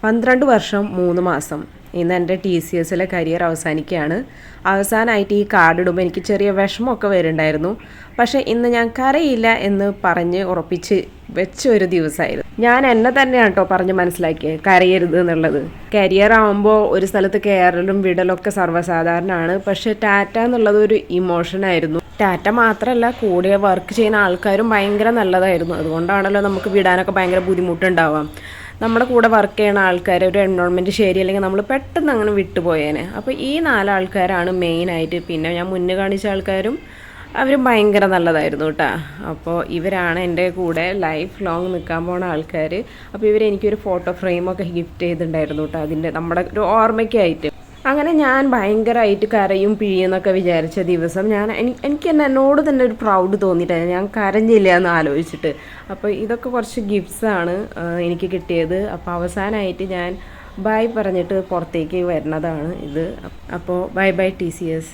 12 വർഷം 3 മാസം. ഇന്ന് എൻ്റെ TCSലെ കരിയർ അവസാനിക്കുകയാണ്. അവസാനമായിട്ട് ഈ കാർഡ് ഇടുമ്പോൾ എനിക്ക് ചെറിയ വിഷമമൊക്കെ വരുന്നുണ്ടായിരുന്നു. പക്ഷേ ഇന്ന് ഞാൻ കരയില്ല എന്ന് പറഞ്ഞ് ഉറപ്പിച്ച് വെച്ച ഒരു ദിവസമായിരുന്നു. ഞാൻ എന്നെ തന്നെയാണ് കേട്ടോ പറഞ്ഞ് മനസ്സിലാക്കിയത് കരയരുത് എന്നുള്ളത്. കരിയർ ആകുമ്പോൾ ഒരു സ്ഥലത്ത് കയറലും വിടലൊക്കെ സർവ്വസാധാരണമാണ്. പക്ഷേ ടാറ്റ എന്നുള്ളത് ഒരു ഇമോഷനായിരുന്നു. ടാറ്റ മാത്രമല്ല, കൂടെ വർക്ക് ചെയ്യുന്ന ആൾക്കാരും ഭയങ്കര നല്ലതായിരുന്നു. അതുകൊണ്ടാണല്ലോ നമുക്ക് വിടാനൊക്കെ ഭയങ്കര ബുദ്ധിമുട്ടുണ്ടാവാം. നമ്മുടെ കൂടെ വർക്ക് ചെയ്യുന്ന ആൾക്കാർ ഒരു എൻവയോൺമെൻറ്റ് ശരിയല്ലെങ്കിൽ നമ്മൾ പെട്ടെന്ന് അങ്ങനെ വിട്ടുപോയേനെ. അപ്പോൾ ഈ 4 ആൾക്കാരാണ് മെയിനായിട്ട്. പിന്നെ ഞാൻ മുന്നേ കാണിച്ച ആൾക്കാരും അവരും ഭയങ്കര നല്ലതായിരുന്നു കേട്ടോ. അപ്പോൾ ഇവരാണ് എൻ്റെ കൂടെ ലൈഫ് ലോങ് നിൽക്കാൻ പോണ ആൾക്കാർ. അപ്പോൾ ഇവരെനിക്കൊരു ഫോട്ടോ ഫ്രെയിമൊക്കെ ഗിഫ്റ്റ് ചെയ്തിട്ടുണ്ടായിരുന്നു കേട്ടോ, അതിൻ്റെ നമ്മുടെ ഒരു ഓർമ്മയ്ക്കായിട്ട്. അങ്ങനെ ഞാൻ ഭയങ്കരമായിട്ട് കരയും പിഴിയെന്നൊക്കെ വിചാരിച്ച ദിവസം എനിക്ക് തന്നെ എന്നോട് തന്നെ ഒരു പ്രൗഡ് തോന്നിയിട്ടായിരുന്നു. ഞാൻ കരഞ്ഞില്ല എന്ന് ആലോചിച്ചിട്ട്. അപ്പോൾ ഇതൊക്കെ കുറച്ച് ഗിഫ്റ്റ്സാണ് എനിക്ക് കിട്ടിയത്. അപ്പോൾ അവസാനമായിട്ട് ഞാൻ ബൈ പറഞ്ഞിട്ട് പുറത്തേക്ക് വരുന്നതാണ് ഇത്. അപ്പോൾ ബൈ ബൈ TCS.